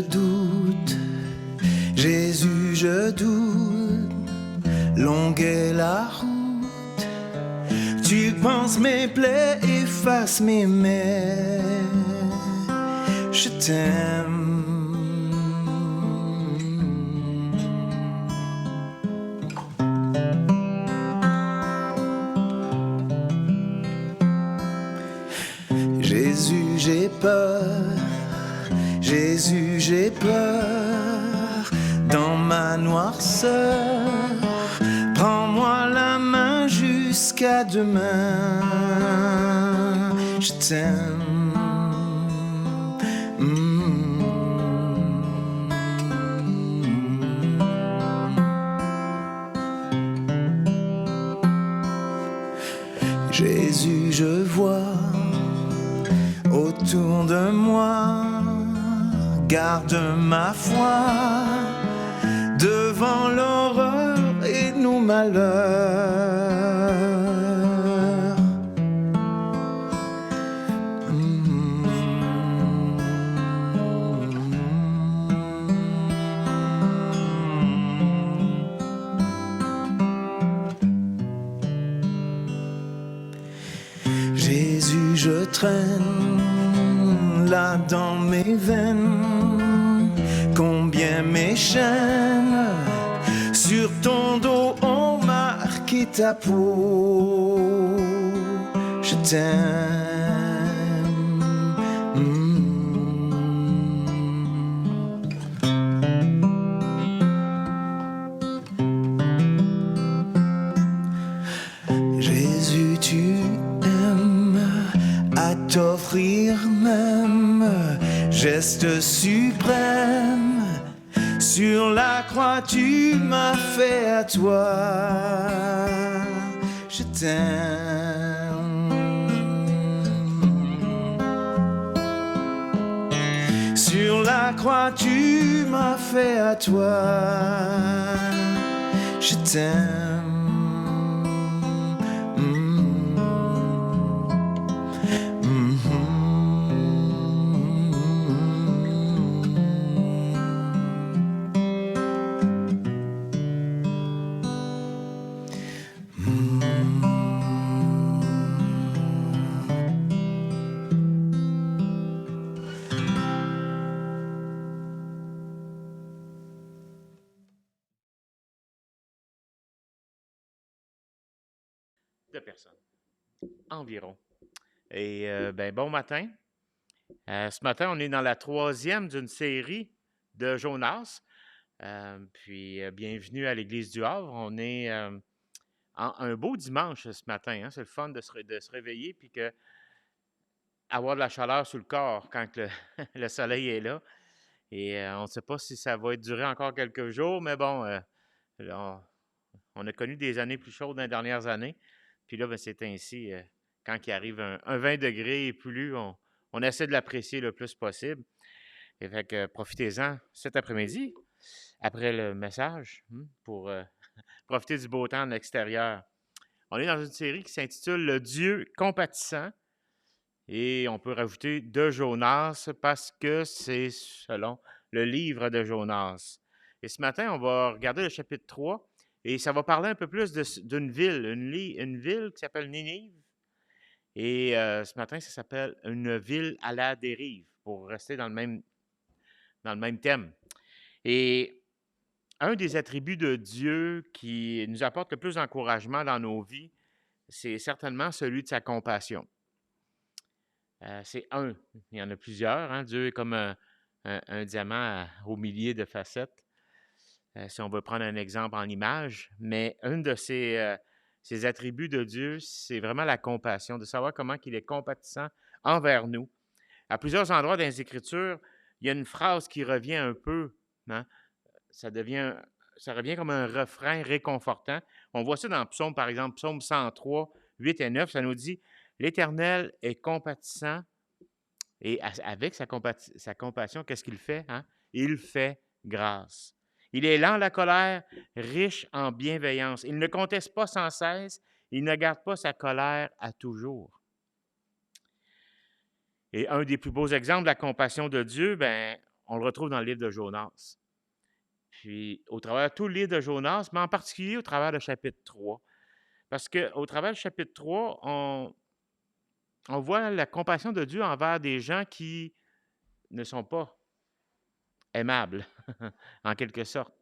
doute, Jésus, je doute, longue est la route. Tu penses mes plaies, efface mes mets. Je t'aime. Jésus, j'ai peur. Jésus, j'ai peur. Dans ma noirceur, prends-moi la main jusqu'à demain. Je t'aime. Jésus, je vois autour de moi, garde ma foi devant l'horreur et nos malheurs. Jésus, je traîne là dans mes veines, combien mes chaînes sur ton dos ont marqué ta peau. Je t'aime. Jésus, tu t'offrir même, geste suprême, sur la croix tu m'as fait à toi. Je t'aime. Sur la croix tu m'as fait à toi. Je t'aime. De personnes, environ. Et bon matin. Ce matin, on est dans la troisième d'une série de Jonas. Bienvenue à l'Église du Havre. On est un beau dimanche ce matin. Hein? C'est le fun de se réveiller puis avoir de la chaleur sur le corps quand le soleil est là. Et on ne sait pas si ça va durer encore quelques jours, mais bon, on a connu des années plus chaudes dans les dernières années. Puis là, c'est ainsi, quand il arrive un 20 degrés et plus, on essaie de l'apprécier le plus possible. Et fait que profitez-en cet après-midi, après le message, pour profiter du beau temps de l'extérieur. On est dans une série qui s'intitule Le Dieu compatissant. Et on peut rajouter de Jonas parce que c'est selon le livre de Jonas. Et ce matin, on va regarder le chapitre 3 et ça va parler un peu plus d'une ville, une ville qui s'appelle Ninive. Et ce matin, ça s'appelle une ville à la dérive, pour rester dans le même thème. Et un des attributs de Dieu qui nous apporte le plus d'encouragement dans nos vies, c'est certainement celui de sa compassion. C'est un. Il y en a plusieurs. Hein? Dieu est comme un diamant au millier de facettes, si on veut prendre un exemple en image. Mais un de ces attributs de Dieu, c'est vraiment la compassion, de savoir comment il est compatissant envers nous. À plusieurs endroits dans les Écritures, il y a une phrase qui revient un peu. Hein? Ça revient comme un refrain réconfortant. On voit ça dans Psaume, par exemple, Psaume 103, 8 et 9, ça nous dit « L'Éternel est compatissant et avec sa compassion, qu'est-ce qu'il fait? Hein? Il fait grâce. Il est lent à la colère, riche en bienveillance. Il ne conteste pas sans cesse, il ne garde pas sa colère à toujours. » Et un des plus beaux exemples de la compassion de Dieu, on le retrouve dans le livre de Jonas. Puis, au travers de tout le livre de Jonas, mais en particulier au travers du chapitre 3. Parce qu'au travers du chapitre 3, on voit la compassion de Dieu envers des gens qui ne sont pas aimables, en quelque sorte.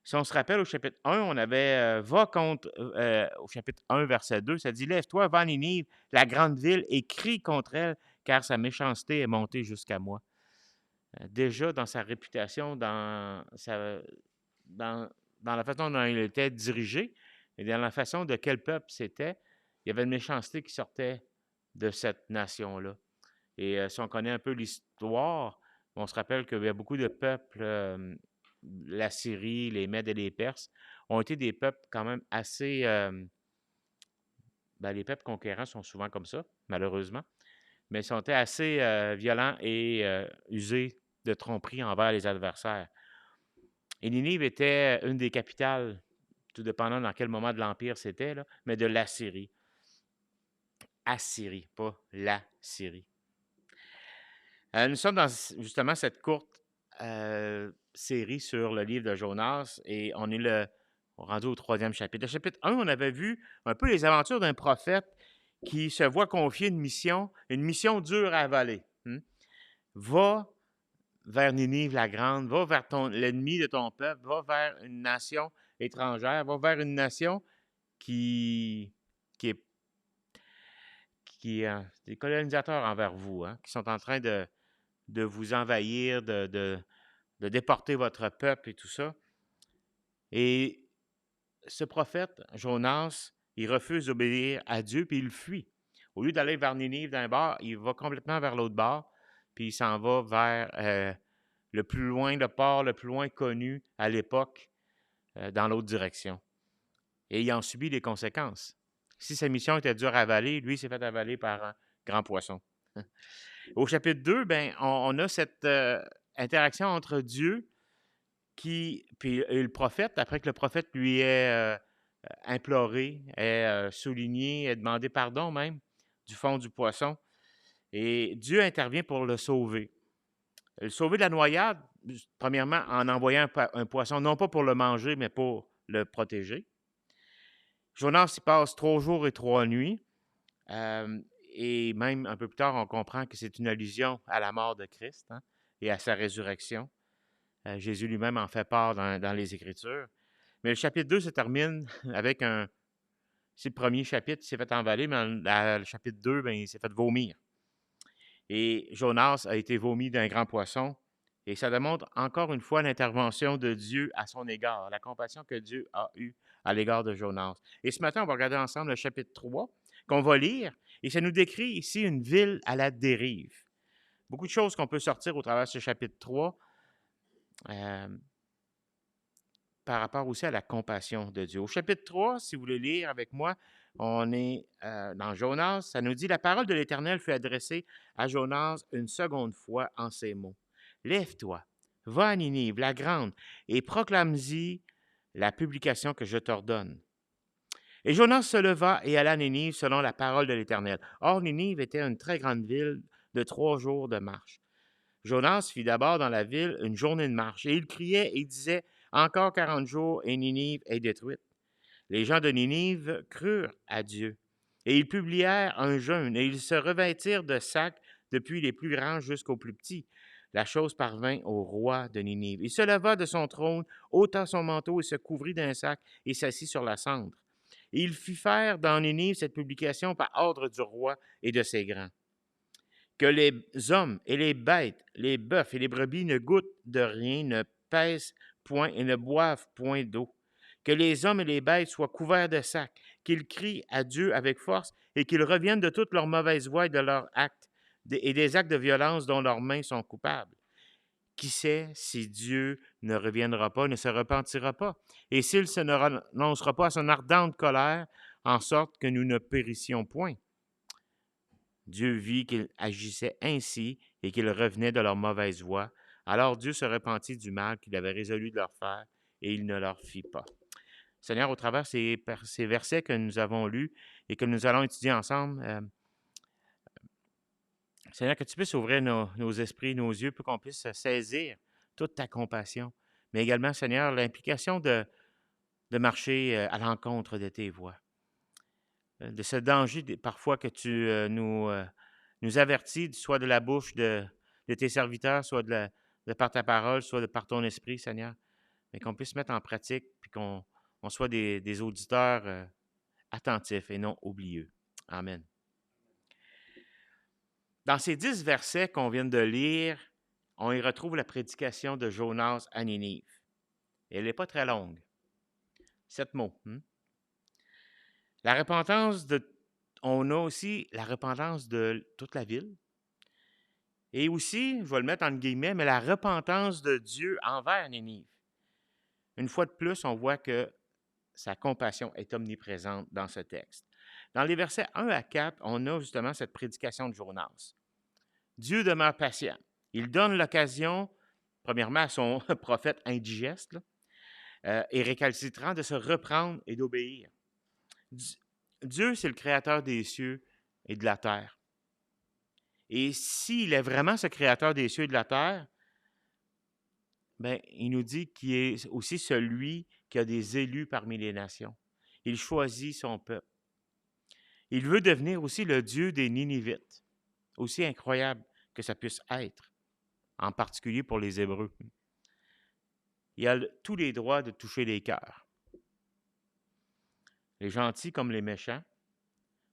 Si on se rappelle au chapitre 1, on avait au chapitre 1, verset 2, ça dit: Lève-toi, va à Ninive, la grande ville, et crie contre elle, car sa méchanceté est montée jusqu'à moi. Déjà, dans sa réputation, dans, dans la façon dont il était dirigé, et dans la façon de quel peuple c'était, il y avait une méchanceté qui sortait de cette nation-là. Et si on connaît un peu l'histoire, on se rappelle qu'il y a beaucoup de peuples, la Syrie, les Mèdes et les Perses, ont été des peuples quand même assez... les peuples conquérants sont souvent comme ça, malheureusement, mais ils sont assez violents et usés de tromperie envers les adversaires. Et Ninive était une des capitales, tout dépendant dans quel moment de l'Empire c'était, là, mais de l'Assyrie. Assyrie, pas la Syrie. Nous sommes dans justement cette courte série sur le livre de Jonas et on est rendu au 3e chapitre. Le chapitre 1, on avait vu un peu les aventures d'un prophète qui se voit confier une mission dure à avaler. Va vers Ninive la grande, va vers l'ennemi de ton peuple, va vers une nation étrangère, va vers une nation qui est des colonisateurs envers vous, qui sont en train de vous envahir, de déporter votre peuple et tout ça. Et ce prophète, Jonas, il refuse d'obéir à Dieu, puis il fuit. Au lieu d'aller vers Ninive d'un bord, il va complètement vers l'autre bord, puis il s'en va vers le port le plus loin connu à l'époque, dans l'autre direction. Et il en subit les conséquences. Si sa mission était dure à avaler, lui s'est fait avaler par un grand poisson. Au chapitre 2, on a cette interaction entre Dieu et le prophète, après que le prophète lui ait imploré, ait souligné, ait demandé pardon même du fond du poisson. Et Dieu intervient pour le sauver. Le sauver de la noyade, premièrement, en envoyant un poisson, non pas pour le manger, mais pour le protéger. Jonas y passe 3 jours et 3 nuits. Et même un peu plus tard, on comprend que c'est une allusion à la mort de Christ et à sa résurrection. Jésus lui-même en fait part dans les Écritures. Mais le chapitre 2 se termine avec c'est le premier chapitre qui s'est fait envaler, mais le chapitre 2, il s'est fait vomir. Et Jonas a été vomi d'un grand poisson. Et ça démontre encore une fois l'intervention de Dieu à son égard, la compassion que Dieu a eue à l'égard de Jonas. Et ce matin, on va regarder ensemble le chapitre 3 qu'on va lire. Et ça nous décrit ici une ville à la dérive. Beaucoup de choses qu'on peut sortir au travers de ce chapitre 3 par rapport aussi à la compassion de Dieu. Au chapitre 3, si vous voulez lire avec moi, on est dans Jonas. Ça nous dit: La parole de l'Éternel fut adressée à Jonas une seconde fois en ces mots. Lève-toi, va à Ninive, la grande, et proclame-y la publication que je t'ordonne. Et Jonas se leva et alla à Ninive selon la parole de l'Éternel. Or, Ninive était une très grande ville de 3 jours de marche. Jonas fit d'abord dans la ville une journée de marche, et il criait et disait: Encore 40 jours et Ninive est détruite. Les gens de Ninive crurent à Dieu, et ils publièrent un jeûne, et ils se revêtirent de sacs depuis les plus grands jusqu'aux plus petits. La chose parvint au roi de Ninive. Il se leva de son trône, ôta son manteau et se couvrit d'un sac et s'assit sur la cendre. Et il fit faire dans Ninive cette publication par ordre du roi et de ses grands: Que les hommes et les bêtes, les bœufs et les brebis ne goûtent de rien, ne pèsent point et ne boivent point d'eau. Que les hommes et les bêtes soient couverts de sacs, qu'ils crient à Dieu avec force et qu'ils reviennent de toutes leurs mauvaises voies et de leurs actes et des actes de violence dont leurs mains sont coupables. Qui sait si Dieu ne reviendra pas, ne se repentira pas, et s'il ne renoncera pas à son ardente colère, en sorte que nous ne périssions point. Dieu vit qu'ils agissaient ainsi et qu'ils revenaient de leur mauvaise voie. Alors Dieu se repentit du mal qu'il avait résolu de leur faire et il ne leur fit pas. Seigneur, au travers ces versets que nous avons lus et que nous allons étudier ensemble, Seigneur, que tu puisses ouvrir nos esprits, nos yeux, pour qu'on puisse saisir toute ta compassion. Mais également, Seigneur, l'implication de marcher à l'encontre de tes voies. De ce danger parfois que tu nous avertis, soit de la bouche de tes serviteurs, soit de par ta parole, soit de par ton esprit, Seigneur, mais qu'on puisse mettre en pratique, puis qu'on soit des auditeurs attentifs et non oublieux. Amen. Dans ces 10 versets qu'on vient de lire, on y retrouve la prédication de Jonas à Ninive. Et elle n'est pas très longue. 7 mots. La repentance on a aussi la repentance de toute la ville. Et aussi, je vais le mettre en guillemets, mais la repentance de Dieu envers Ninive. Une fois de plus, on voit que sa compassion est omniprésente dans ce texte. Dans les versets 1 à 4, on a justement cette prédication de Jonas. Dieu demeure patient. Il donne l'occasion, premièrement, à son prophète indigeste et récalcitrant de se reprendre et d'obéir. Dieu, c'est le créateur des cieux et de la terre. Et s'il est vraiment ce créateur des cieux et de la terre, ben, il nous dit qu'il est aussi celui qui a des élus parmi les nations. Il choisit son peuple. Il veut devenir aussi le Dieu des Ninivites, aussi incroyable que ça puisse être, en particulier pour les Hébreux. Il a tous les droits de toucher les cœurs. Les gentils comme les méchants,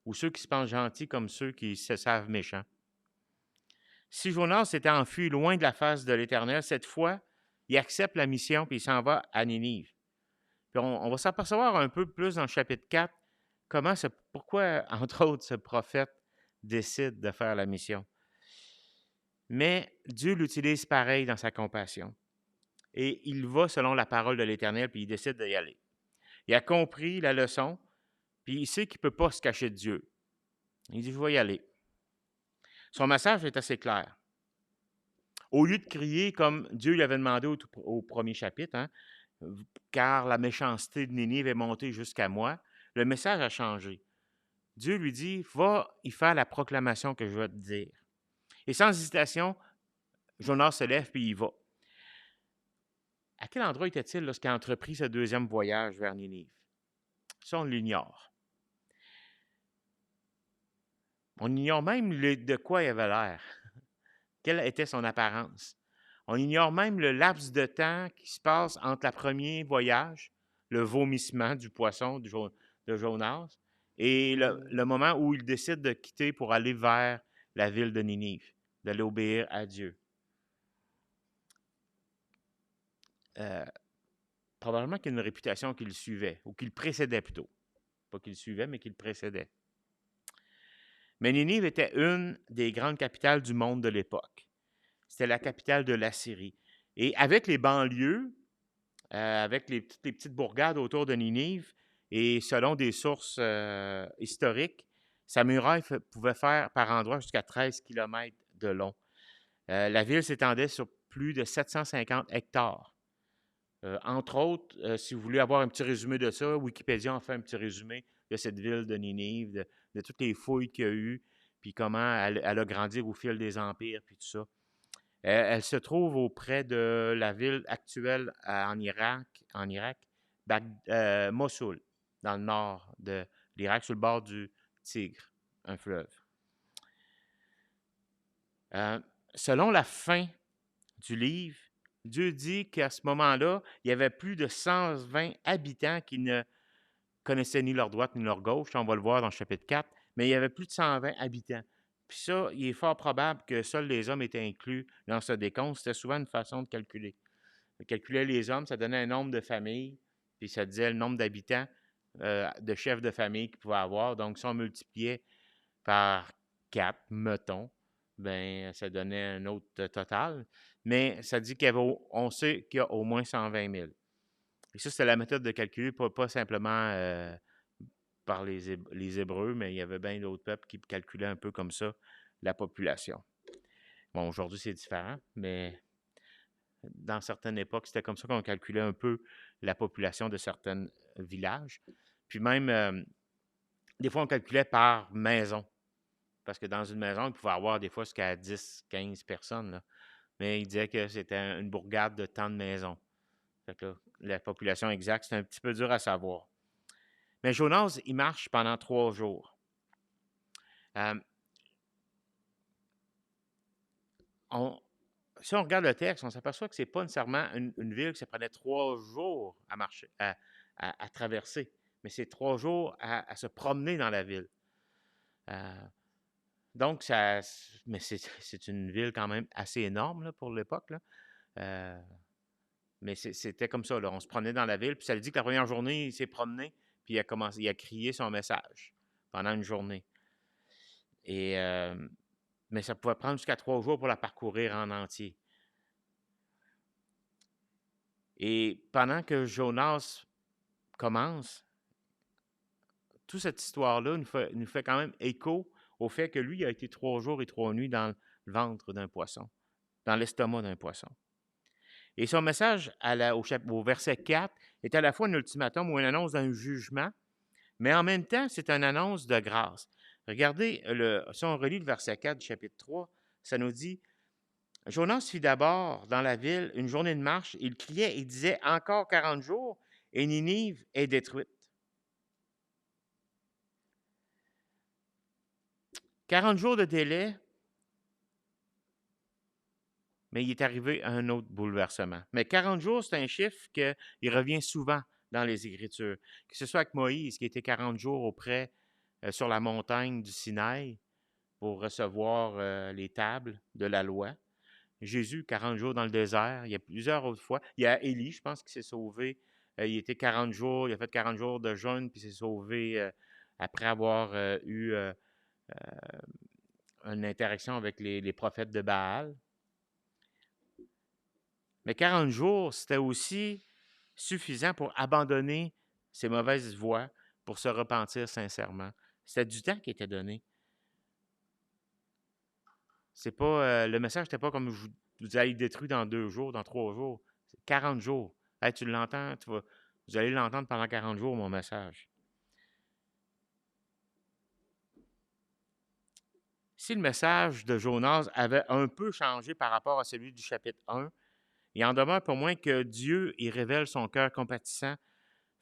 ou ceux qui se pensent gentils comme ceux qui se savent méchants. Si Jonas s'était enfui loin de la face de l'Éternel, cette fois, il accepte la mission puis il s'en va à Ninive. Puis on va s'apercevoir un peu plus dans le chapitre 4 pourquoi, entre autres, ce prophète décide de faire la mission. Mais Dieu l'utilise pareil dans sa compassion. Et il va selon la parole de l'Éternel, puis il décide d'y aller. Il a compris la leçon, puis il sait qu'il ne peut pas se cacher de Dieu. Il dit, je vais y aller. Son message est assez clair. Au lieu de crier comme Dieu lui avait demandé au premier chapitre, car la méchanceté de Ninive est montée jusqu'à moi, le message a changé. Dieu lui dit, va y faire la proclamation que je vais te dire. Et sans hésitation, Jonas se lève puis il va. À quel endroit était-il lorsqu'il a entrepris ce deuxième voyage vers Ninive? Ça, on l'ignore. On ignore même de quoi il avait l'air. Quelle était son apparence? On ignore même le laps de temps qui se passe entre le premier voyage, le vomissement du poisson de Jonas, et le moment où il décide de quitter pour aller vers la ville de Ninive, d'aller obéir à Dieu. Probablement qu'il y a une réputation qu'il suivait, ou qu'il précédait plutôt. Pas qu'il suivait, mais qu'il précédait. Mais Ninive était une des grandes capitales du monde de l'époque. C'était la capitale de l'Assyrie. Et avec les banlieues, avec toutes les petites bourgades autour de Ninive, et selon des sources historiques, sa muraille pouvait faire par endroits jusqu'à 13 km de long. La ville s'étendait sur plus de 750 hectares. Entre autres, si vous voulez avoir un petit résumé de ça, Wikipédia en fait un petit résumé de cette ville de Ninive, de toutes les fouilles qu'il y a eu, puis comment elle a grandi au fil des empires, puis tout ça. Elle se trouve auprès de la ville actuelle en Irak, Mossoul, dans le nord de l'Irak, sur le bord du Tigre, un fleuve. Selon la fin du livre, Dieu dit qu'à ce moment-là, il y avait plus de 120 habitants qui ne connaissaient ni leur droite ni leur gauche. On va le voir dans le chapitre 4, mais il y avait plus de 120 habitants. Puis ça, il est fort probable que seuls les hommes étaient inclus dans ce décompte. C'était souvent une façon de calculer. Calculer les hommes, ça donnait un nombre de familles, puis ça disait le nombre d'habitants, de chefs de famille qu'ils pouvaient avoir. Donc, si on multipliait par 4, mettons, ben, ça donnait un autre total. Mais ça dit on sait qu'il y a au moins 120 000. Et ça, c'était la méthode de calculer, pas simplement par les Hébreux, mais il y avait bien d'autres peuples qui calculaient un peu comme ça la population. Bon, aujourd'hui, c'est différent, mais dans certaines époques, c'était comme ça qu'on calculait un peu la population de certains villages. Puis même, des fois, on calculait par maison. parce que dans une maison, il pouvait avoir des fois jusqu'à 10, 15 personnes, là. Mais il disait que c'était une bourgade de tant de maisons. Fait que là, la population exacte, c'est un petit peu dur à savoir. Mais Jonas, il marche pendant 3 jours. Euh, on, Si on regarde le texte, on s'aperçoit que ce n'est pas nécessairement une ville que ça prenait 3 jours à marcher, à traverser, mais c'est 3 jours à se promener dans la ville. Donc, mais c'est une ville quand même assez énorme là, pour l'époque. Là. Mais c'était comme ça. Là. On se promenait dans la ville, puis ça lui dit que la première journée, il s'est promené, puis il a crié son message pendant une journée. Et, mais ça pouvait prendre jusqu'à 3 jours pour la parcourir en entier. Et pendant que Jonas commence, toute cette histoire-là nous fait quand même écho au fait que lui, il a été 3 jours et 3 nuits dans le ventre d'un poisson, dans l'estomac d'un poisson. Et son message au verset 4 est à la fois un ultimatum ou une annonce d'un jugement, mais en même temps, c'est une annonce de grâce. Regardez, si on relit le verset 4 du chapitre 3, ça nous dit « Jonas fit d'abord dans la ville une journée de marche, il criait et disait « Encore 40 jours, et Ninive est détruite. » 40 jours de délai, mais il est arrivé un autre bouleversement. Mais 40 jours, c'est un chiffre qui revient souvent dans les Écritures. Que ce soit avec Moïse, qui était 40 jours auprès, sur la montagne du Sinaï, pour recevoir les tables de la loi. Jésus, 40 jours dans le désert. Il y a plusieurs autres fois. Il y a Élie, je pense, qui s'est sauvé. Il était 40 jours, il a fait 40 jours de jeûne, puis s'est sauvé après avoir eu une interaction avec les prophètes de Baal. Mais 40 jours, c'était aussi suffisant pour abandonner ses mauvaises voies, pour se repentir sincèrement. C'était du temps qui était donné. C'est pas le message n'était pas comme vous allez le détruire dans 2 jours, dans 3 jours. C'est 40 jours. Hey, tu l'entends, vous allez l'entendre pendant 40 jours, mon message. Si le message de Jonas avait un peu changé par rapport à celui du chapitre 1, il en demeure pour moins que Dieu y révèle son cœur compatissant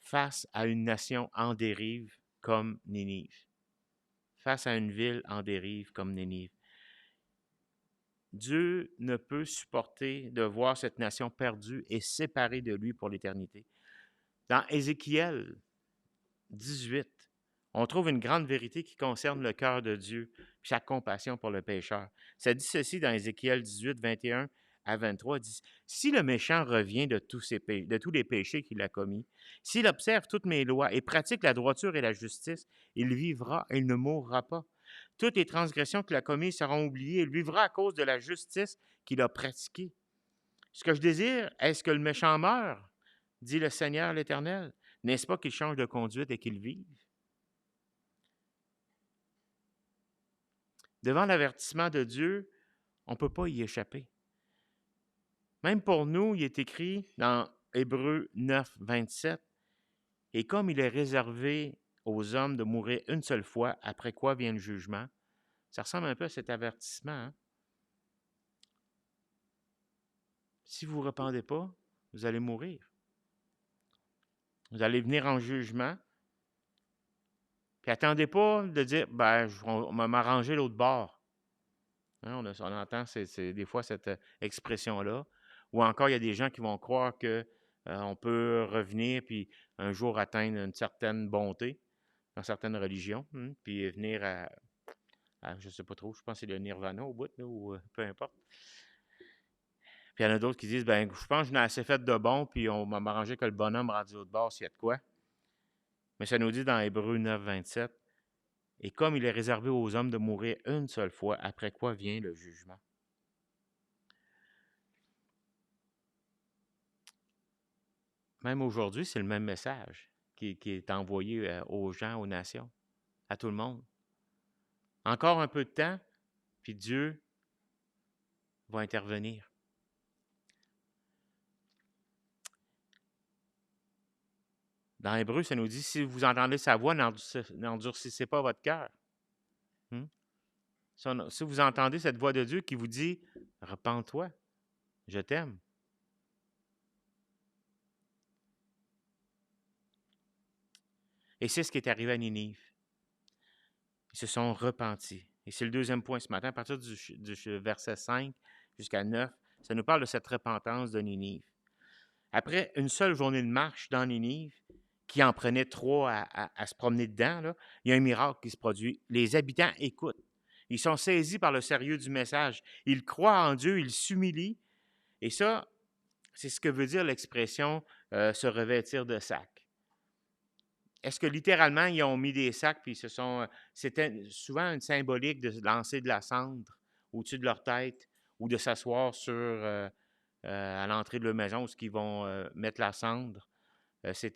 face à une nation en dérive comme Ninive. Face à une ville en dérive comme Ninive. Dieu ne peut supporter de voir cette nation perdue et séparée de lui pour l'éternité. Dans Ézéchiel 18, on trouve une grande vérité qui concerne le cœur de Dieu et sa compassion pour le pécheur. Ça dit ceci dans Ézéchiel 18, 21 à 23, dit « Si le méchant revient de tous les péchés qu'il a commis, s'il observe toutes mes lois et pratique la droiture et la justice, il vivra et il ne mourra pas. Toutes les transgressions qu'il a commises seront oubliées. Il vivra à cause de la justice qu'il a pratiquée. Ce que je désire, est-ce que le méchant meure, dit le Seigneur l'Éternel. N'est-ce pas qu'il change de conduite et qu'il vive? » Devant l'avertissement de Dieu, on ne peut pas y échapper. Même pour nous, il est écrit dans Hébreux 9, 27, « Et comme il est réservé aux hommes de mourir une seule fois, après quoi vient le jugement. » Ça ressemble un peu à cet avertissement. Hein? Si vous ne vous repentez pas, vous allez mourir. Vous allez venir en jugement. Puis attendez pas de dire, ben, on va m'arranger l'autre bord. Hein, on entend des fois cette expression-là. Ou encore, il y a des gens qui vont croire qu'on peut revenir puis un jour atteindre une certaine bonté dans certaines religions, puis venir je ne sais pas trop, je pense que c'est le nirvana au bout, là, ou peu importe. Puis il y en a d'autres qui disent, ben, je pense que je n'ai assez fait de bon, puis on m'a arrangé que le bonhomme rendu l'autre bord s'il y a de quoi. Mais ça nous dit dans Hébreux 9, 27, « Et comme il est réservé aux hommes de mourir une seule fois, après quoi vient le jugement. » Même aujourd'hui, c'est le même message qui est envoyé aux gens, aux nations, à tout le monde. Encore un peu de temps, puis Dieu va intervenir. Dans Hébreu, ça nous dit, si vous entendez sa voix, n'endurcissez pas votre cœur. Si vous entendez cette voix de Dieu qui vous dit « Repends-toi, je t'aime ». Et c'est ce qui est arrivé à Ninive. Ils se sont repentis. Et c'est le deuxième point ce matin, à partir du verset 5 jusqu'à 9, ça nous parle de cette repentance de Ninive. Après une seule journée de marche dans Ninive, qui en prenait 3 à se promener dedans, là, il y a un miracle qui se produit. Les habitants écoutent. Ils sont saisis par le sérieux du message. Ils croient en Dieu, ils s'humilient. Et ça, c'est ce que veut dire l'expression se revêtir de sac. Est-ce que littéralement, ils ont mis des sacs puis c'était souvent une symbolique de lancer de la cendre au-dessus de leur tête ou de s'asseoir à l'entrée de leur maison où ils vont mettre la cendre. C'est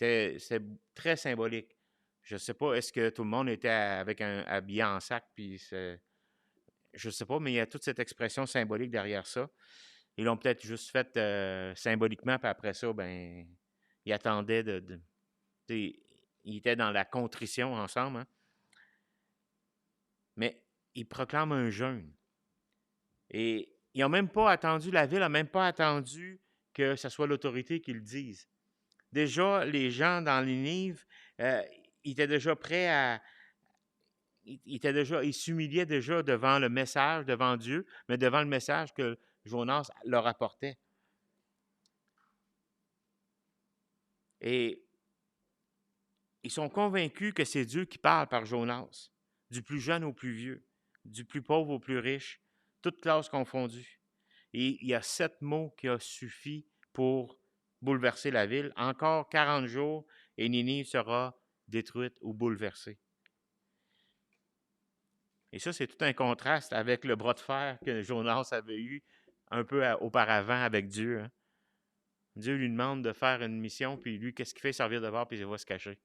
très symbolique. Je ne sais pas, est-ce que tout le monde était habillé en sac, puis je ne sais pas, mais il y a toute cette expression symbolique derrière ça. Ils l'ont peut-être juste fait symboliquement, puis après ça, ben, ils attendaient ils étaient dans la contrition ensemble, hein? Mais ils proclament un jeûne. Et ils n'ont même pas attendu, la ville n'a même pas attendu que ce soit l'autorité qui le dise. Déjà, les gens dans Ninive, ils étaient déjà prêts à... Ils s'humiliaient déjà devant le message, devant Dieu, mais devant le message que Jonas leur apportait. Et ils sont convaincus que c'est Dieu qui parle par Jonas, du plus jeune au plus vieux, du plus pauvre au plus riche, toutes classes confondues. Et il y a 7 mots qui ont suffi pour bouleverser la ville. Encore 40 jours et Ninive sera détruite ou bouleversée. Et ça, c'est tout un contraste avec le bras de fer que Jonas avait eu un peu auparavant avec Dieu. Hein? Dieu lui demande de faire une mission, puis lui, qu'est-ce qu'il fait? Servir de bord, puis il va se cacher.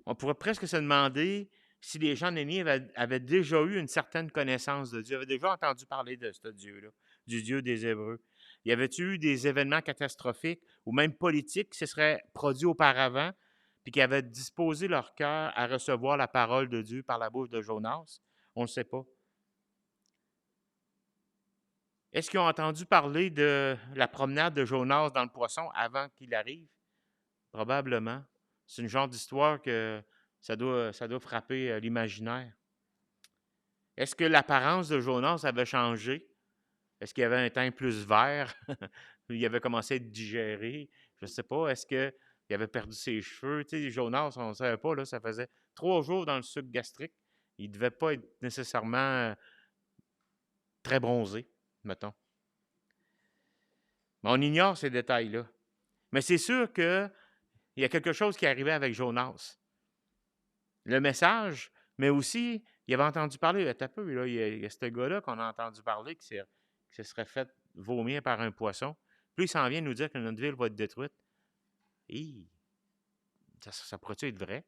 On pourrait presque se demander si les gens de Ninive avaient déjà eu une certaine connaissance de Dieu, avaient déjà entendu parler de ce Dieu-là, du Dieu des Hébreux. Y avait-il eu des événements catastrophiques ou même politiques qui se seraient produits auparavant, puis qui avaient disposé leur cœur à recevoir la parole de Dieu par la bouche de Jonas? On ne sait pas. Est-ce qu'ils ont entendu parler de la promenade de Jonas dans le poisson avant qu'il arrive? Probablement. C'est une genre d'histoire que ça doit frapper l'imaginaire. Est-ce que l'apparence de Jonas avait changé? Est-ce qu'il avait un teint plus vert? Il avait commencé à être digéré? Je ne sais pas. Est-ce qu'il avait perdu ses cheveux? Tu sais, Jonas, on ne savait pas, là, ça faisait 3 jours dans le suc gastrique. Il ne devait pas être nécessairement très bronzé, mettons. Mais on ignore ces détails-là. Mais c'est sûr qu'il y a quelque chose qui arrivait avec Jonas. Le message, mais aussi, il avait entendu parler, un peu, là, il y a ce gars-là qu'on a entendu parler qui se serait fait vomir par un poisson. Puis il s'en vient nous dire que notre ville va être détruite. Et ça pourrait-tu être vrai?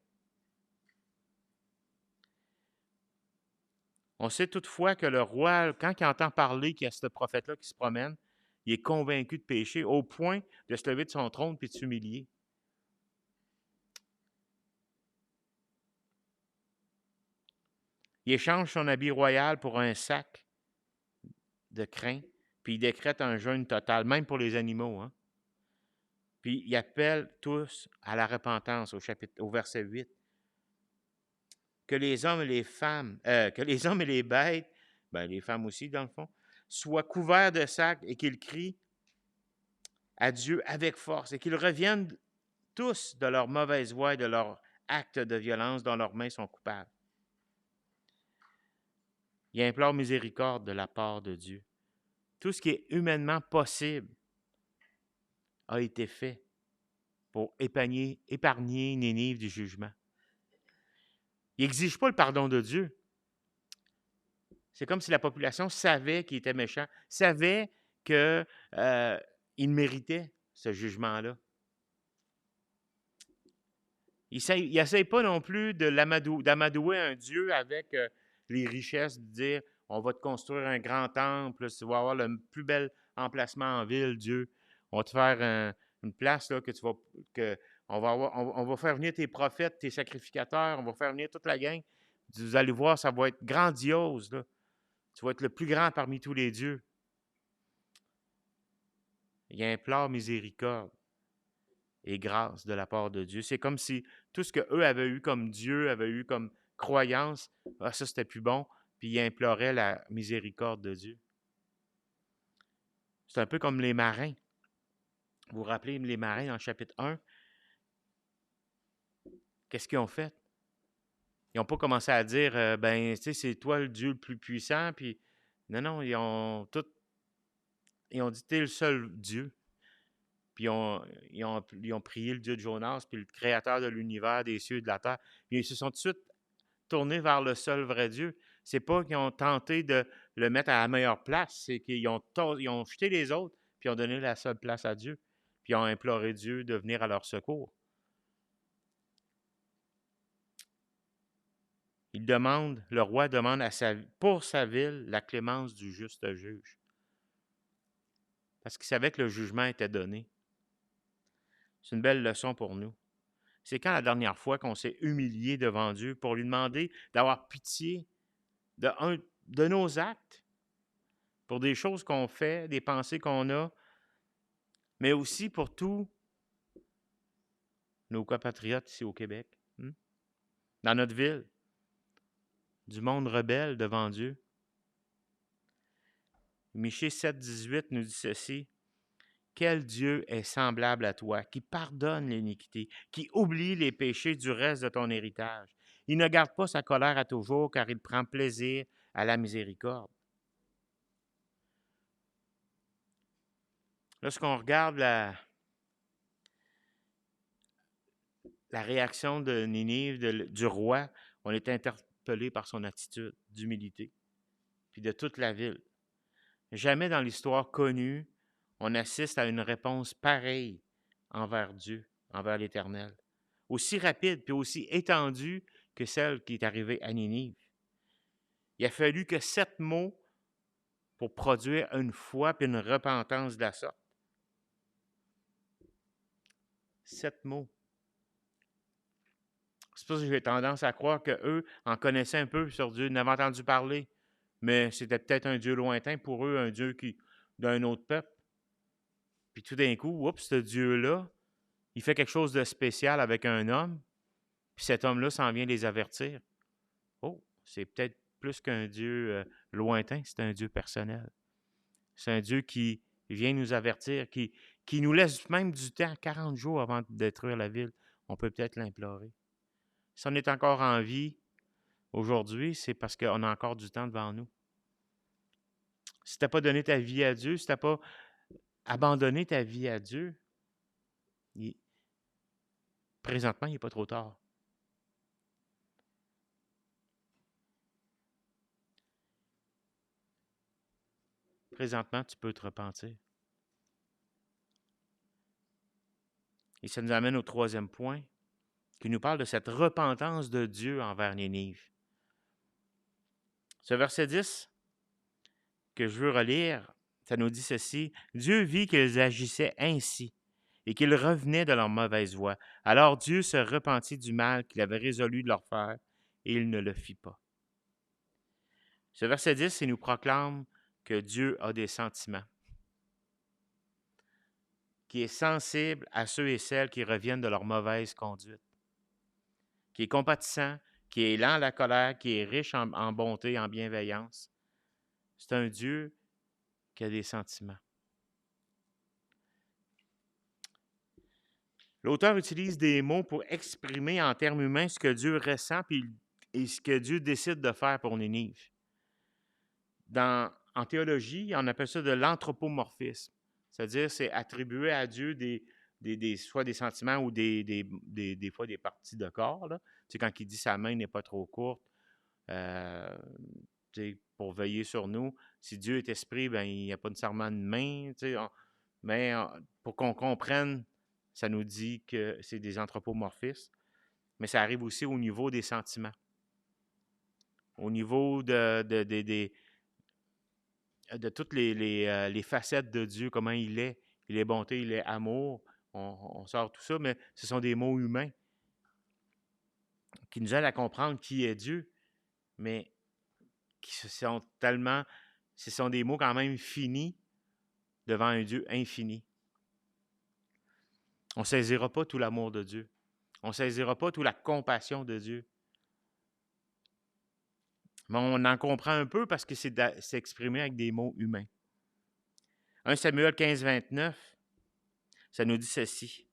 On sait toutefois que le roi, quand il entend parler qu'il y a ce prophète-là qui se promène, il est convaincu de pécher au point de se lever de son trône et de s'humilier. Il échange son habit royal pour un sac de crin, puis il décrète un jeûne total, même pour les animaux. Hein? Puis il appelle tous à la repentance au verset 8. Que les hommes et les femmes, que les hommes et les bêtes, ben les femmes aussi dans le fond, soient couverts de sacs et qu'ils crient à Dieu avec force et qu'ils reviennent tous de leur mauvaise voie et de leurs actes de violence dont leurs mains sont coupables. Il implore miséricorde de la part de Dieu. Tout ce qui est humainement possible a été fait pour épargner Ninive du jugement. Il n'exige pas le pardon de Dieu. C'est comme si la population savait qu'il était méchant, savait qu'il méritait ce jugement-là. Il n'essaye pas non plus d'amadouer un Dieu avec les richesses, de dire on va te construire un grand temple, tu vas avoir le plus bel emplacement en ville, Dieu. On va te faire une place là, on va faire venir tes prophètes, tes sacrificateurs, on va faire venir toute la gang. Vous allez voir, ça va être grandiose, là. Tu vas être le plus grand parmi tous les dieux. Il implore miséricorde et grâce de la part de Dieu. C'est comme si tout ce qu'eux avaient eu comme Dieu, avaient eu comme croyance, ça c'était plus bon, puis ils imploraient la miséricorde de Dieu. C'est un peu comme les marins. Vous vous rappelez les marins dans le chapitre 1? Qu'est-ce qu'ils ont fait? Ils n'ont pas commencé à dire, ben, tu sais, c'est toi le Dieu le plus puissant, puis non, ils ont dit, t'es le seul Dieu. Puis ils ont prié le Dieu de Jonas, puis le créateur de l'univers, des cieux et de la terre. Puis ils se sont tout de suite tournés vers le seul vrai Dieu. C'est pas qu'ils ont tenté de le mettre à la meilleure place, c'est qu'ils ont jeté les autres, puis ils ont donné la seule place à Dieu. Puis ils ont imploré Dieu de venir à leur secours. Le roi demande pour sa ville la clémence du juste juge. Parce qu'il savait que le jugement était donné. C'est une belle leçon pour nous. C'est quand la dernière fois qu'on s'est humilié devant Dieu pour lui demander d'avoir pitié de nos actes, pour des choses qu'on fait, des pensées qu'on a, mais aussi pour tous nos compatriotes ici au Québec, dans notre ville, du monde rebelle devant Dieu. Michée 7, 18 nous dit ceci. Quel Dieu est semblable à toi, qui pardonne l'iniquité, qui oublie les péchés du reste de ton héritage. Il ne garde pas sa colère à toujours, car il prend plaisir à la miséricorde. Lorsqu'on regarde la réaction de Ninive, du roi, on est interpellé par son attitude d'humilité, puis de toute la ville. Jamais dans l'histoire connue, on assiste à une réponse pareille envers Dieu, envers l'Éternel, aussi rapide puis aussi étendue que celle qui est arrivée à Ninive. Il a fallu que 7 mots pour produire une foi puis une repentance de la sorte. 7 mots. C'est pour ça que j'ai tendance à croire qu'eux en connaissaient un peu sur Dieu, n'avaient entendu parler, mais c'était peut-être un Dieu lointain pour eux, un Dieu d'un autre peuple. Puis tout d'un coup, oups, ce Dieu-là, il fait quelque chose de spécial avec un homme, puis cet homme-là s'en vient les avertir. Oh, c'est peut-être plus qu'un Dieu lointain, c'est un Dieu personnel. C'est un Dieu qui vient nous avertir, qui nous laisse même du temps, 40 jours avant de détruire la ville. On peut peut-être l'implorer. Si on est encore en vie aujourd'hui, c'est parce qu'on a encore du temps devant nous. Si tu n'as pas donné ta vie à Dieu, si tu n'as pas abandonné ta vie à Dieu, présentement, il n'est pas trop tard. Présentement, tu peux te repentir. Et ça nous amène au 3e point, qui nous parle de cette repentance de Dieu envers Ninive. Ce verset 10 que je veux relire, ça nous dit ceci. Dieu vit qu'ils agissaient ainsi et qu'ils revenaient de leur mauvaise voie. Alors Dieu se repentit du mal qu'il avait résolu de leur faire et il ne le fit pas. Ce verset 10, il nous proclame que Dieu a des sentiments, qui est sensible à ceux et celles qui reviennent de leur mauvaise conduite, qui est compatissant, qui est lent à la colère, qui est riche en bonté, en bienveillance. C'est un Dieu qui a des sentiments. L'auteur utilise des mots pour exprimer en termes humains ce que Dieu ressent et ce que Dieu décide de faire pour Ninive. En théologie, on appelle ça de l'anthropomorphisme. C'est-à-dire, c'est attribuer à Dieu soit des sentiments ou des fois des parties de corps. Là. Tu sais, quand il dit sa main n'est pas trop courte, pour veiller sur nous. Si Dieu est esprit, ben, il n'y a pas nécessairement de main. Mais pour qu'on comprenne, ça nous dit que c'est des anthropomorphismes. Mais ça arrive aussi au niveau des sentiments. Au niveau de toutes les facettes de Dieu, comment il est. Il est bonté, il est amour. On sort tout ça, mais ce sont des mots humains qui nous aident à comprendre qui est Dieu. mais ce sont des mots quand même finis devant un Dieu infini. On ne saisira pas tout l'amour de Dieu. On ne saisira pas toute la compassion de Dieu. Mais on en comprend un peu parce que c'est exprimé avec des mots humains. 1 Samuel 15, 29, ça nous dit ceci.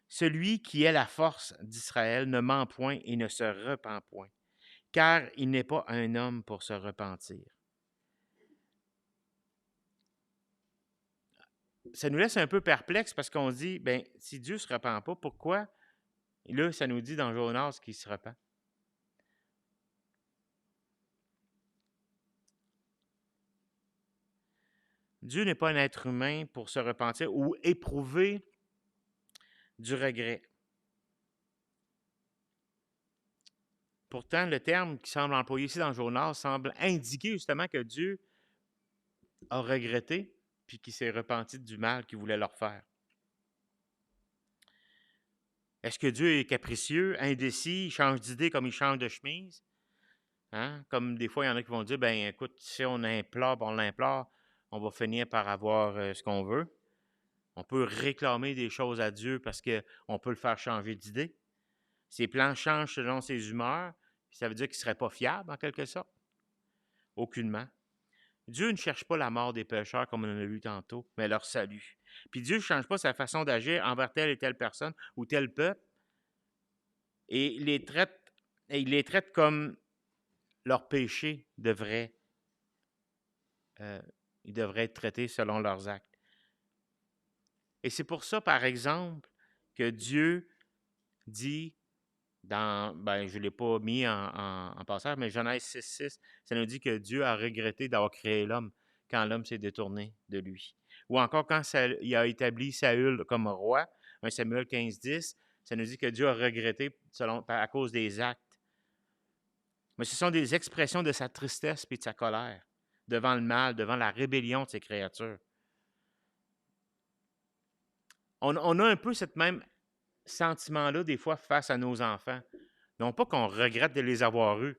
Celui qui est la force d'Israël ne ment point et ne se repent point, car il n'est pas un homme pour se repentir. Ça nous laisse un peu perplexes parce qu'on se dit, ben, si Dieu ne se repent pas, pourquoi? Et là, ça nous dit dans Jonas qu'il se repent. Dieu n'est pas un être humain pour se repentir ou éprouver du regret. Pourtant, le terme qui semble employé ici dans Jonas semble indiquer justement que Dieu a regretté puis qu'il s'est repenti du mal qu'il voulait leur faire. Est-ce que Dieu est capricieux, indécis, il change d'idée comme il change de chemise? Hein? Comme des fois, il y en a qui vont dire, ben écoute, si on l'implore, on va finir par avoir ce qu'on veut. On peut réclamer des choses à Dieu parce qu'on peut le faire changer d'idée. Ses plans changent selon ses humeurs, ça veut dire qu'il ne serait pas fiable en quelque sorte. Aucunement. Dieu ne cherche pas la mort des pécheurs comme on en a lu tantôt, mais leur salut. Puis Dieu ne change pas sa façon d'agir envers telle et telle personne ou tel peuple et il les traite comme leurs péchés devraient être traités selon leurs actes. Et c'est pour ça, par exemple, que Dieu dit je ne l'ai pas mis en passage, mais Genèse 6.6, ça nous dit que Dieu a regretté d'avoir créé l'homme quand l'homme s'est détourné de lui. Ou encore quand il a établi Saül comme roi, 1 Samuel 15.10, ça nous dit que Dieu a regretté à cause des actes. Mais ce sont des expressions de sa tristesse et de sa colère devant le mal, devant la rébellion de ses créatures. On a un peu ce même sentiment-là des fois face à nos enfants. Non pas qu'on regrette de les avoir eus,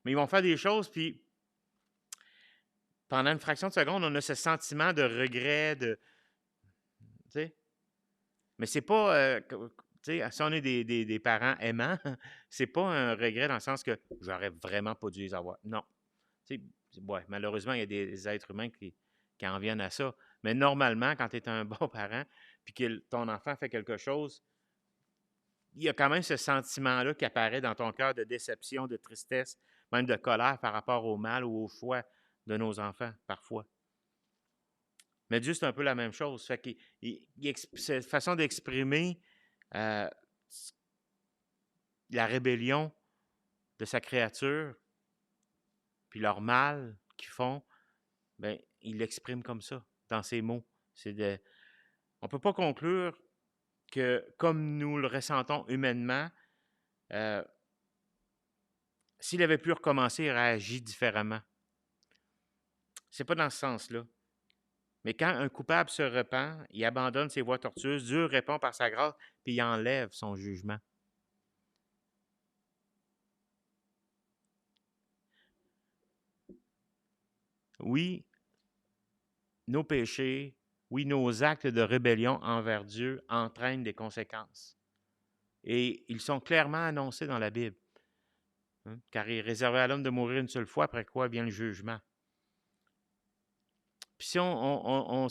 mais ils vont faire des choses, puis pendant une fraction de seconde, on a ce sentiment de regret, tu sais. Mais c'est pas, tu sais, si on est des parents aimants, c'est pas un regret dans le sens que j'aurais vraiment pas dû les avoir. Non. Tu sais, ouais, malheureusement, il y a des êtres humains qui en viennent à ça. Mais normalement, quand tu es un bon parent, puis que ton enfant fait quelque chose, il y a quand même ce sentiment-là qui apparaît dans ton cœur de déception, de tristesse, même de colère par rapport au mal ou au choix de nos enfants, parfois. Mais Dieu, c'est un peu la même chose. Fait cette façon d'exprimer la rébellion de sa créature, puis leur mal qu'ils font, ben, il l'exprime comme ça, dans ses mots. On ne peut pas conclure que, comme nous le ressentons humainement, s'il avait pu recommencer, il aurait agi différemment. C'est pas dans ce sens-là. Mais quand un coupable se repent, il abandonne ses voies tortueuses, Dieu répond par sa grâce, puis il enlève son jugement. Oui, nos péchés, oui, nos actes de rébellion envers Dieu entraînent des conséquences. Et ils sont clairement annoncés dans la Bible. Hein? Car il est réservé à l'homme de mourir une seule fois, après quoi vient le jugement. Puis si on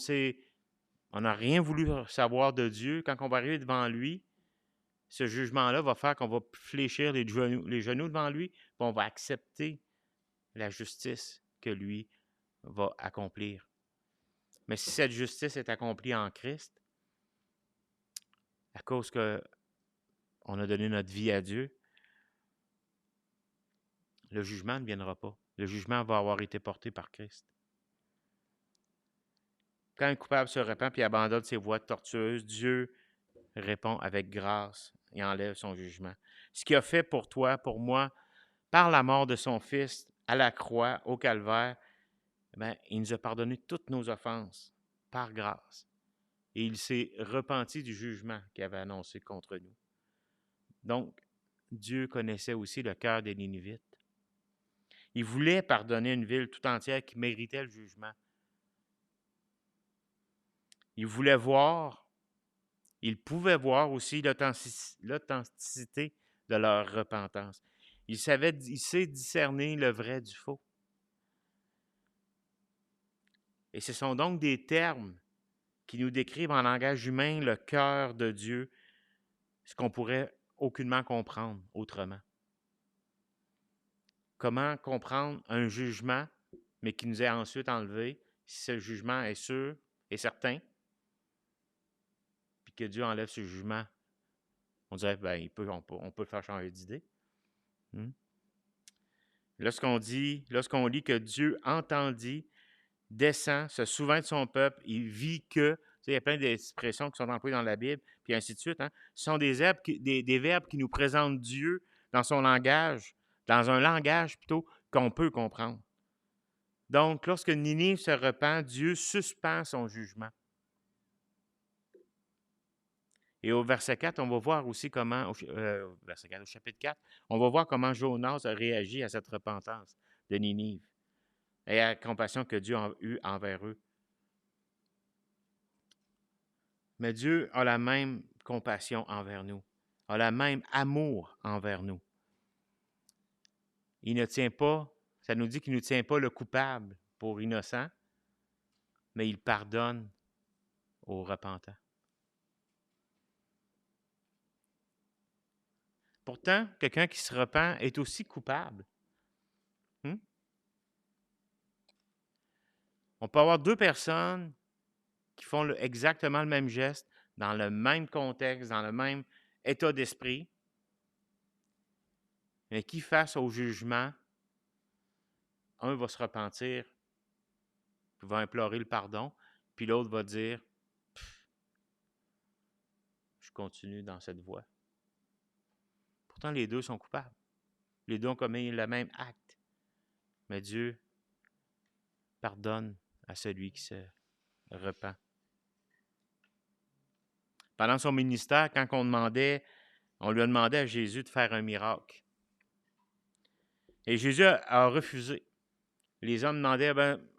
n'a rien voulu savoir de Dieu, quand on va arriver devant lui, ce jugement-là va faire qu'on va fléchir les genoux devant lui, puis on va accepter la justice que lui va accomplir. Mais si cette justice est accomplie en Christ, à cause qu'on a donné notre vie à Dieu, le jugement ne viendra pas. Le jugement va avoir été porté par Christ. Quand un coupable se repent et abandonne ses voies tortueuses, Dieu répond avec grâce et enlève son jugement. Ce qu'il a fait pour toi, pour moi, par la mort de son Fils à la croix, au calvaire, ben, il nous a pardonné toutes nos offenses par grâce. Et il s'est repenti du jugement qu'il avait annoncé contre nous. Donc, Dieu connaissait aussi le cœur des Ninivites. Il voulait pardonner une ville tout entière qui méritait le jugement. Il voulait voir, il pouvait voir aussi l'authenticité de leur repentance. Il sait discerner le vrai du faux. Et ce sont donc des termes qui nous décrivent en langage humain le cœur de Dieu, ce qu'on pourrait aucunement comprendre autrement. Comment comprendre un jugement, mais qui nous est ensuite enlevé, si ce jugement est sûr et certain, puis que Dieu enlève ce jugement? On dirait, ben, on peut le faire changer d'idée. Lorsqu'on lit que Dieu entendit, descend, se souvint de son peuple, il vit que, il y a plein d'expressions qui sont employées dans la Bible, puis ainsi de suite. Ce sont des verbes qui nous présentent Dieu dans son langage, dans un langage plutôt qu'on peut comprendre. Donc, lorsque Ninive se repent, Dieu suspend son jugement. Et au verset 4, on va voir aussi comment, au chapitre 4, on va voir comment Jonas a réagi à cette repentance de Ninive et à la compassion que Dieu a eue envers eux. Mais Dieu a la même compassion envers nous, a le même amour envers nous. Il ne tient pas, ça nous dit qu'il ne tient pas le coupable pour innocent, mais il pardonne aux repentants. Pourtant, quelqu'un qui se repent est aussi coupable. On peut avoir deux personnes qui font exactement le même geste, dans le même contexte, dans le même état d'esprit, mais qui, face au jugement, un va se repentir, puis va implorer le pardon, puis l'autre va dire « Je continue dans cette voie ». Pourtant, les deux sont coupables. Les deux ont commis le même acte. Mais Dieu pardonne à celui qui se repent. Pendant son ministère, quand on lui a demandé à Jésus de faire un miracle. Et Jésus a refusé. Les hommes demandaient,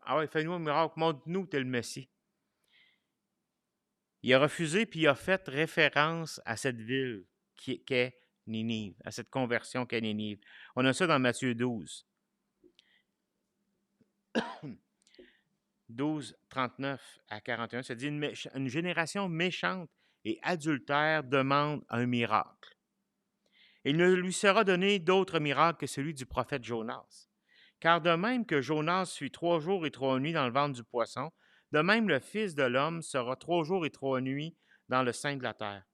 ah ouais, fais-nous un miracle, montre-nous que tu es le Messie. Il a refusé, puis il a fait référence à cette ville qu'est Ninive, à cette conversion qu'est Ninive. On a ça dans Matthieu 12. 12, 39 à 41, ça dit une génération méchante et adultère demande un miracle. Il ne lui sera donné d'autre miracle que celui du prophète Jonas. Car de même que Jonas fut 3 jours et 3 nuits dans le ventre du poisson, de même le Fils de l'homme sera 3 jours et 3 nuits dans le sein de la terre.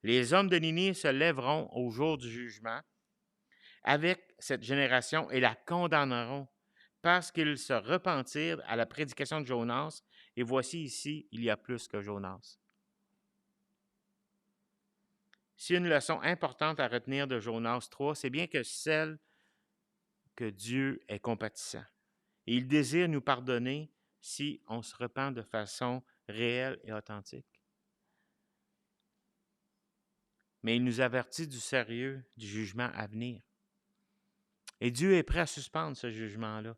Les hommes de Ninive se lèveront au jour du jugement avec cette génération et la condamneront parce qu'ils se repentirent à la prédication de Jonas. Et voici ici, il y a plus que Jonas. Si une leçon importante à retenir de Jonas 3, c'est bien que celle que Dieu est compatissant. Et il désire nous pardonner si on se repent de façon réelle et authentique. Mais il nous avertit du sérieux du jugement à venir. Et Dieu est prêt à suspendre ce jugement-là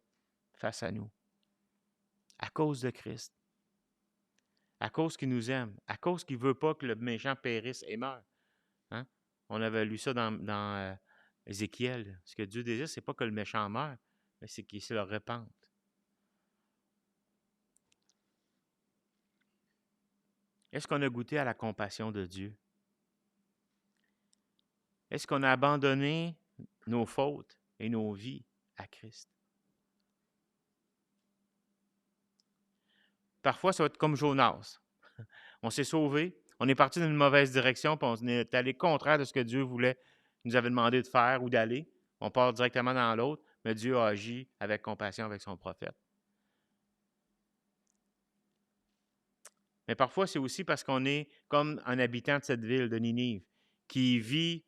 face à nous, à cause de Christ, à cause qu'il nous aime, à cause qu'il ne veut pas que le méchant périsse et meure. Hein? On avait lu ça dans Ézéchiel. Ce que Dieu désire, ce n'est pas que le méchant meure, mais c'est qu'il se le repente. Est-ce qu'on a goûté à la compassion de Dieu? Est-ce qu'on a abandonné nos fautes et nos vies à Christ? Parfois, ça va être comme Jonas. On s'est sauvé, on est parti dans une mauvaise direction, puis on est allé contraire de ce que Dieu nous avait demandé de faire ou d'aller. On part directement dans l'autre, mais Dieu a agi avec compassion avec son prophète. Mais parfois, c'est aussi parce qu'on est comme un habitant de cette ville de Ninive, qui vit,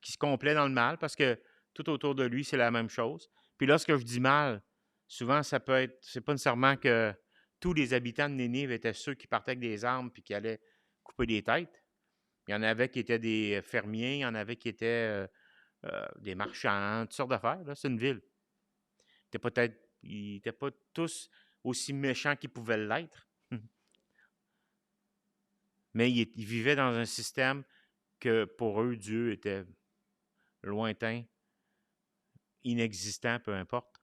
qui se complaît dans le mal, parce que tout autour de lui, c'est la même chose. Puis lorsque je dis mal, souvent, ça peut être, c'est pas nécessairement que tous les habitants de Ninive étaient ceux qui partaient avec des armes puis qui allaient couper des têtes. Il y en avait qui étaient des fermiers, il y en avait qui étaient des marchands, toutes sortes d'affaires. C'est une ville. Ils n'étaient pas tous aussi méchants qu'ils pouvaient l'être, mais ils vivaient dans un système que pour eux, Dieu était lointain, inexistant, peu importe.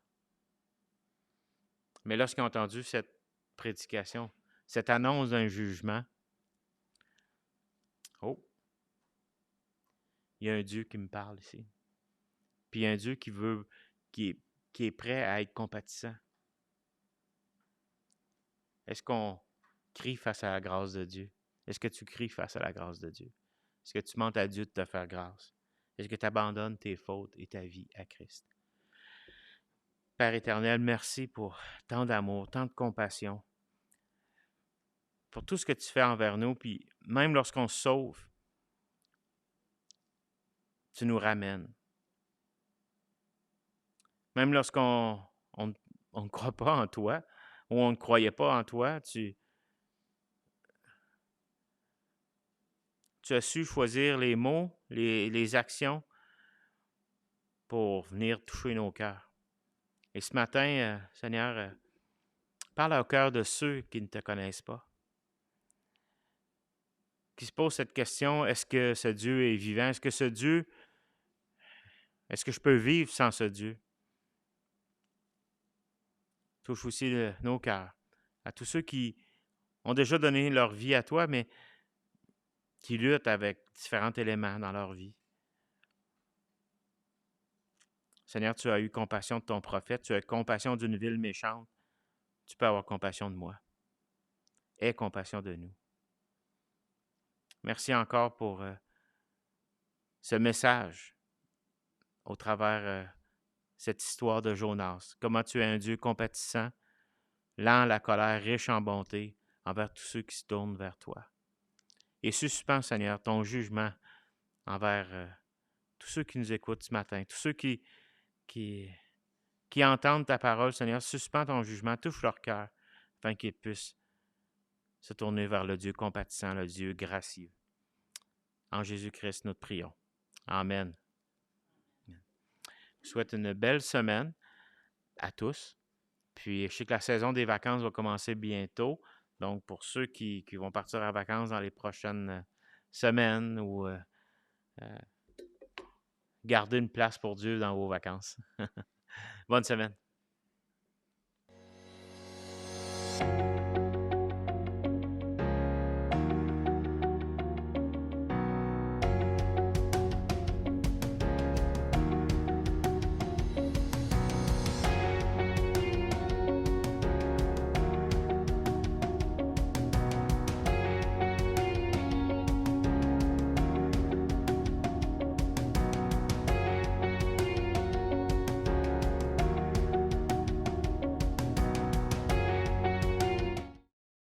Mais lorsqu'ils ont entendu cette prédication, cette annonce d'un jugement, oh, il y a un Dieu qui me parle ici. Puis il y a un Dieu qui est prêt à être compatissant. Est-ce qu'on crie face à la grâce de Dieu? Est-ce que tu cries face à la grâce de Dieu? Est-ce que tu demandes à Dieu de te faire grâce? Est-ce que tu abandonnes tes fautes et ta vie à Christ? Père éternel, merci pour tant d'amour, tant de compassion, pour tout ce que tu fais envers nous, puis même lorsqu'on se sauve, tu nous ramènes. Même lorsqu'on ne croit pas en toi, ou on ne croyait pas en toi, tu as su choisir les mots, les actions pour venir toucher nos cœurs. Et ce matin, Seigneur, parle au cœur de ceux qui ne te connaissent pas, qui se posent cette question, est-ce que ce Dieu est vivant? Est-ce que je peux vivre sans ce Dieu? Touche aussi nos cœurs, à tous ceux qui ont déjà donné leur vie à toi, mais qui luttent avec différents éléments dans leur vie. Seigneur, tu as eu compassion de ton prophète, tu as eu compassion d'une ville méchante. Tu peux avoir compassion de moi. Aie compassion de nous. Merci encore pour ce message au travers cette histoire de Jonas. Comment tu es un Dieu compatissant, lent à la colère, riche en bonté envers tous ceux qui se tournent vers toi. Et suspends, Seigneur, ton jugement envers tous ceux qui nous écoutent ce matin, tous ceux qui entendent ta parole, Seigneur. Suspends ton jugement, touche leur cœur afin qu'ils puissent se tourner vers le Dieu compatissant, le Dieu gracieux. En Jésus-Christ, nous te prions. Amen. Je vous souhaite une belle semaine à tous. Puis, je sais que la saison des vacances va commencer bientôt. Donc, pour ceux qui vont partir en vacances dans les prochaines semaines ou garder une place pour Dieu dans vos vacances. Bonne semaine.